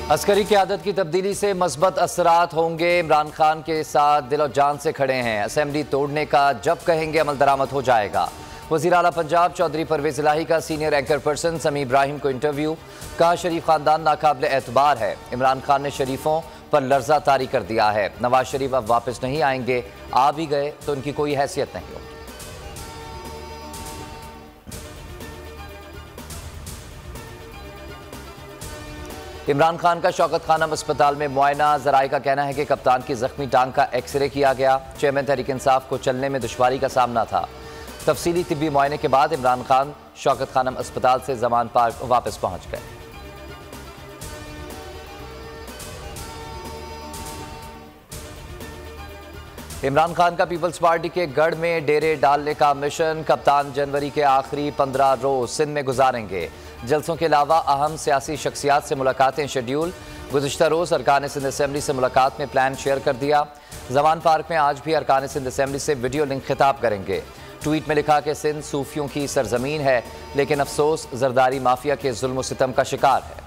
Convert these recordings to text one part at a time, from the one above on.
अस्करी क़यादत की तब्दीली से मस्बत असरात होंगे। इमरान खान के साथ दिल और जान से खड़े हैं। असेंबली तोड़ने का जब कहेंगे अमल दरामद हो जाएगा। वज़ीर आला पंजाब चौधरी परवेज़ इलाही का सीनियर एंकर पर्सन समी इब्राहिम को इंटरव्यू। कहा शरीफ खानदान नाकाबिल एतबार है। इमरान खान ने शरीफों पर लर्जा तारी कर दिया है। नवाज शरीफ अब वापस नहीं आएंगे, आ भी गए तो उनकी कोई हैसियत नहीं होगी। इमरान खान का शौकत खानम अस्पताल में मुआयना। ज़राए का कहना है कि कप्तान की जख्मी टांग का एक्सरे किया गया। चेयरमैन तहरीक इंसाफ को चलने में दुश्वारी का सामना था। तफसीली तिब्बी मुआयने के बाद इमरान खान शौकत खानम अस्पताल से जमान पार्क वापस पहुंच गए। इमरान खान का पीपल्स पार्टी के गढ़ में डेरे डालने का मिशन। कप्तान जनवरी के आखिरी 15 रोज सिंध में गुजारेंगे। जलसों के अलावा अहम सियासी शख्सियात से मुलाकातें शेड्यूल। गुज़िश्ता रोज़ अरकान सिंध असम्बली से मुलाकात में प्लान शेयर कर दिया। जमान पार्क में आज भी अरकान सिंध असम्बली से वीडियो लिंक खिताब करेंगे। ट्वीट में लिखा कि सिंध सूफियों की सरजमीन है, लेकिन अफसोस जरदारी माफिया के जुल्म व सितम का शिकार है।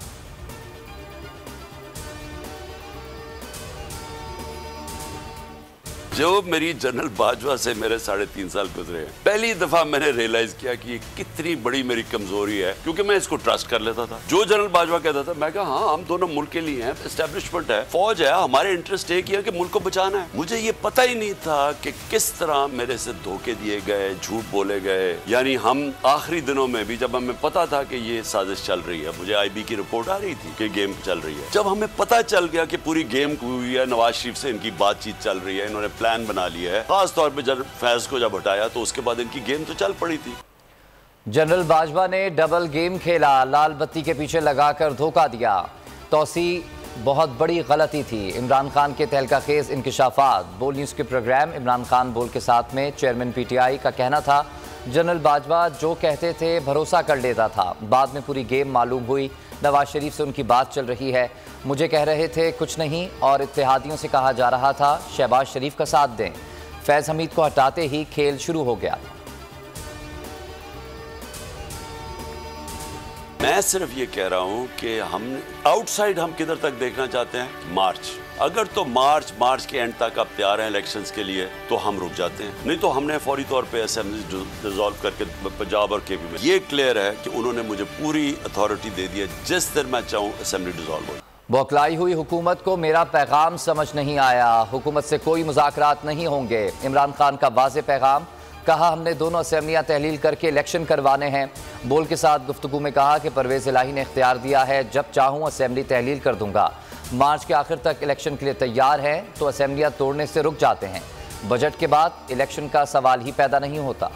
जो मेरी जनरल बाजवा से मेरे 3.5 साल गुजरे हैं, पहली दफा मैंने रियलाइज किया कि ये कितनी बड़ी मेरी कमजोरी है, क्योंकि मैं इसको ट्रस्ट कर लेता था। जो जनरल बाजवा कहता था मैं कहा हाँ हम दोनों मुल्क के लिए हैं, एस्टेब्लिशमेंट है, फौज है, हमारे इंटरेस्ट एक ही है कि मुल्क को बचाना है। मुझे ये पता ही नहीं था कि किस तरह मेरे से धोखे दिए गए, झूठ बोले गए। यानी हम आखिरी दिनों में भी जब हमें पता था कि ये साजिश चल रही है, मुझे IB की रिपोर्ट आ रही थी कि गेम चल रही है, जब हमें पता चल गया कि पूरी गेम हुई है, नवाज शरीफ से इनकी बातचीत चल रही है, इन्होंने प्लान बना लिया है, खास तौर पे जब फैज को जब हटाया तो उसके बाद इनकी गेम तो चल पड़ी थी। जनरल बाजवा ने डबल गेम खेला, लाल बत्ती के पीछे लगाकर धोखा दिया। तौसी बहुत बड़ी गलती थी। इमरान खान के तहलका खेज इंकिशाफात। बोल न्यूज़ के प्रोग्राम इमरान खान बोल के साथ में चेयरमैन PTI का कहना था जनरल बाजवा जो कहते थे भरोसा कर लेता था। बाद में पूरी गेम मालूम हुई। नवाज शरीफ से उनकी बात चल रही है, मुझे कह रहे थे कुछ नहीं और इत्तेहादियों से कहा जा रहा था शहबाज शरीफ का साथ दें। फैज़ हमीद को हटाते ही खेल शुरू हो गया। मैं सिर्फ ये कह रहा हूं कि हम आउटसाइड हम किधर तक देखना चाहते हैं, मार्च। अगर तो मार्च के एंड तक आप तैयार हैं इलेक्शंस के लिए तो हम रुक जाते हैं, नहीं तो हमने फौरी तौर पे असेंबली डिसॉल्व करके पंजाब और KP में ये क्लियर है कि उन्होंने मुझे पूरी अथॉरिटी दे दी है, जिस दिन मैं चाहूँ असेंबली डिसॉल्व हो। बौखलाई हुई हुकूमत को मेरा पैगाम समझ नहीं आया। हुकूमत से कोई मुज़ाकरात नहीं होंगे। इमरान खान का वाज़े पैगाम। कहा हमने दोनों असेंबलियां तहलील करके इलेक्शन करवाने हैं। बोल के साथ गुफ्तगू में कहा कि परवेज़ इलाही ने इख्तियार दिया है, जब चाहूँ असेंबली तहलील कर दूंगा। मार्च के आखिर तक इलेक्शन के लिए तैयार हैं तो असेंबलियां तोड़ने से रुक जाते हैं। बजट के बाद इलेक्शन का सवाल ही पैदा नहीं होता।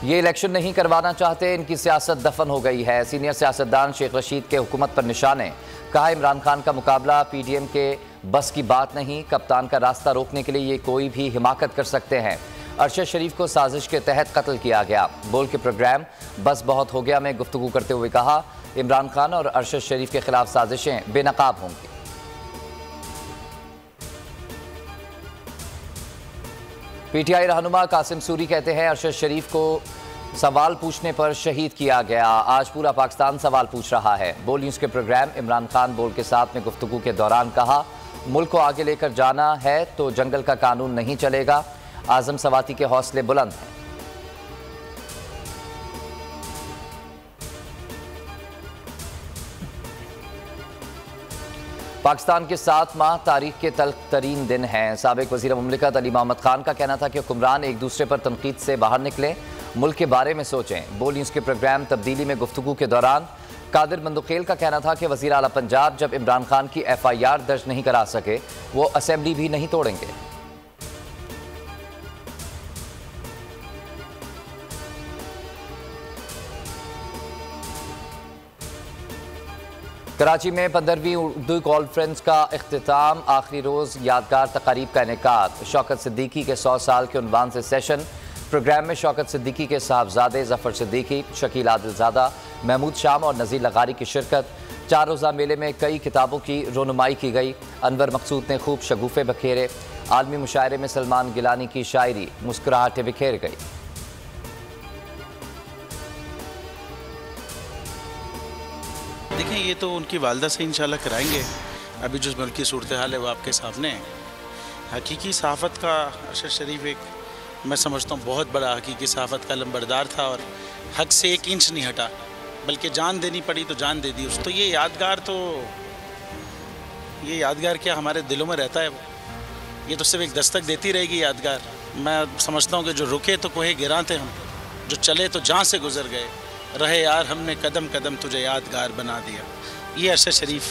ये इलेक्शन नहीं करवाना चाहते, इनकी सियासत दफन हो गई है। सीनियर सियासतदान शेख रशीद के हुकूमत पर निशाने। कहा इमरान खान का मुकाबला PDM के बस की बात नहीं। कप्तान का रास्ता रोकने के लिए ये कोई भी हिमाकत कर सकते हैं। अरशद शरीफ को साजिश के तहत कत्ल किया गया। बोल के प्रोग्राम बस बहुत हो गया में गुफ्तगू करते हुए कहा इमरान खान और अरशद शरीफ के खिलाफ साजिशें बेनकाब होंगी। PTI रहनुमा कासिम सूरी कहते हैं अरशद शरीफ को सवाल पूछने पर शहीद किया गया। आज पूरा पाकिस्तान सवाल पूछ रहा है। बोल न्यूज़ के प्रोग्राम इमरान खान बोल के साथ में गुफ्तगू के दौरान कहा मुल्क को आगे लेकर जाना है तो जंगल का कानून नहीं चलेगा। आजम सवाती के हौसले बुलंद हैं। पाकिस्तान के 7 माह तारीख के तल्ख तरीन दिन हैं। साबिक वज़ीर मुमलिकत अली मोहम्मद खान का कहना था कि हुक्मरान एक दूसरे पर तनकीद से बाहर निकलें, मुल्क के बारे में सोचें। बोल न्यूज़ के प्रोग्राम तब्दीली में गुफ्तगू के दौरान कादिर मंदुखेल का कहना था कि वज़ीर आला पंजाब जब इमरान खान की FIR दर्ज नहीं करा सके वो असेंबली भी नहीं तोड़ेंगे। कराची में 15वीं उर्दू कॉन्फ्रेंस का इख्तिताम। आखिरी रोज़ यादगार तकारीब का इनेकाद। शौकत सिद्दीकी के 100 साल के उन्वान से सेशन। प्रोग्राम में शौकत सिद्दीकी के साहबजादे ज़फ़र सिद्दीकी, शकील आदिलज़ादा, महमूद शाम और नज़ीर लगारी की शिरकत। 4 रोज़ा मेले में कई किताबों की रोनुमाई की गई। अनवर मकसूद ने खूब शगुफ़े बखेरे। आलमी मुशायरे में सलमान गिलानी की शायरी मुस्कुराहटें बिखेर गई। देखें, ये तो उनकी वालदा से इंशाल्लाह कराएंगे। अभी जो मुल्क की सूरत हाल है वो आपके सामने है। हकीकी सहाफ़त का अरशद शरीफ एक, मैं समझता हूँ, बहुत बड़ा हकीकी सहाफ़त का लंबरदार था और हक से 1 इंच नहीं हटा, बल्कि जान देनी पड़ी तो जान दे दी उस। तो ये यादगार क्या हमारे दिलों में रहता है, ये तो सिर्फ एक दस्तक देती रहेगी यादगार। मैं समझता हूँ कि जो रुके तो कोहे गिरा थे हम, जो चले तो जहाँ से गुजर गए, रहे यार हमने कदम कदम तुझे यादगार बना दिया। ये अरशद शरीफ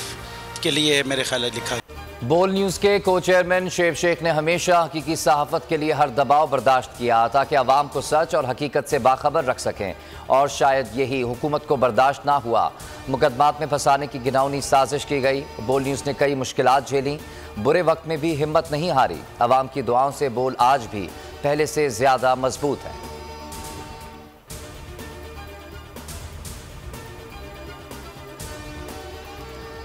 के लिए मेरे ख्याल लिखा। बोल न्यूज़ के को चेयरमैन शेब शेख ने हमेशा हकीकी सहाफ़त के लिए हर दबाव बर्दाश्त किया ताकि आवाम को सच और हकीकत से बाखबर रख सकें, और शायद यही हुकूमत को बर्दाश्त ना हुआ। मुकदमात में फंसाने की घिनौनी साजिश की गई। बोल न्यूज़ ने कई मुश्किलात झेली, बुरे वक्त में भी हिम्मत नहीं हारी। आवाम की दुआओं से बोल आज भी पहले से ज़्यादा मजबूत है।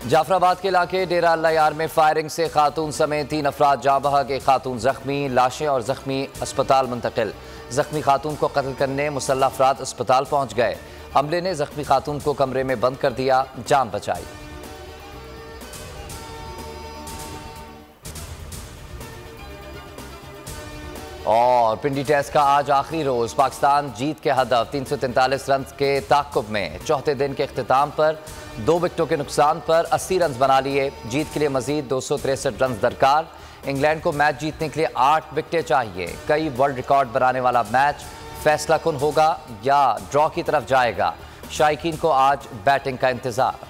जाफराबाद के इलाके डेरा अल्लाह यार में फायरिंग से खातून समेत 3 अफराद जाँ बहक, 1 खातून जख्मी। लाशें और जख्मी अस्पताल मुंतकिल। जख्मी खातून को कत्ल करने मुसल्लह अफराद अस्पताल पहुँच गए। अमले ने जख्मी खातून को कमरे में बंद कर दिया, जान बचाई। और पिंडी टेस्ट का आज आखिरी रोज, पाकिस्तान जीत के हदफ 343 रन के ताक़ुब में चौथे दिन के अख्तिताम पर 2 विकेटों के नुकसान पर 80 रन बना लिए। जीत के लिए मजीद 263 रन दरकार। इंग्लैंड को मैच जीतने के लिए 8 विकेटें चाहिए। कई वर्ल्ड रिकॉर्ड बनाने वाला मैच फैसला कुन होगा या ड्रॉ की तरफ जाएगा। शायकीन को आज बैटिंग का इंतजार।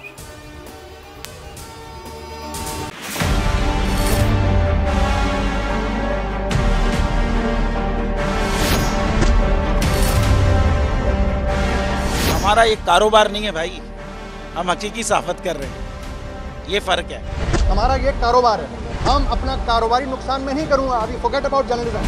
हमारा एक कारोबार नहीं है भाई, हम हकीकी सहाफ़त कर रहे हैं, ये फ़र्क है। हमारा ये कारोबार है, हम अपना कारोबारी नुकसान में नहीं करूँगा। अभी फॉरगेट अबाउट जर्नलिज्म।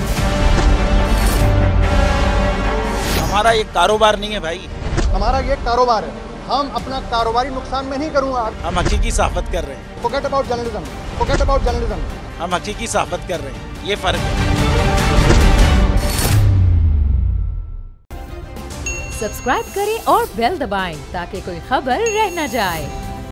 हमारा एक कारोबार नहीं है भाई, हमारा ये कारोबार है, हम अपना कारोबारी नुकसान में नहीं करूँगा। हम हकीकी सहाफ़त कर रहे हैं। Forget about journalism, forget about journalism. हम हकीकी सहाफ़त कर रहे हैं, ये फ़र्क है। सब्सक्राइब करें और बेल दबाएं ताकि कोई खबर रह न जाए।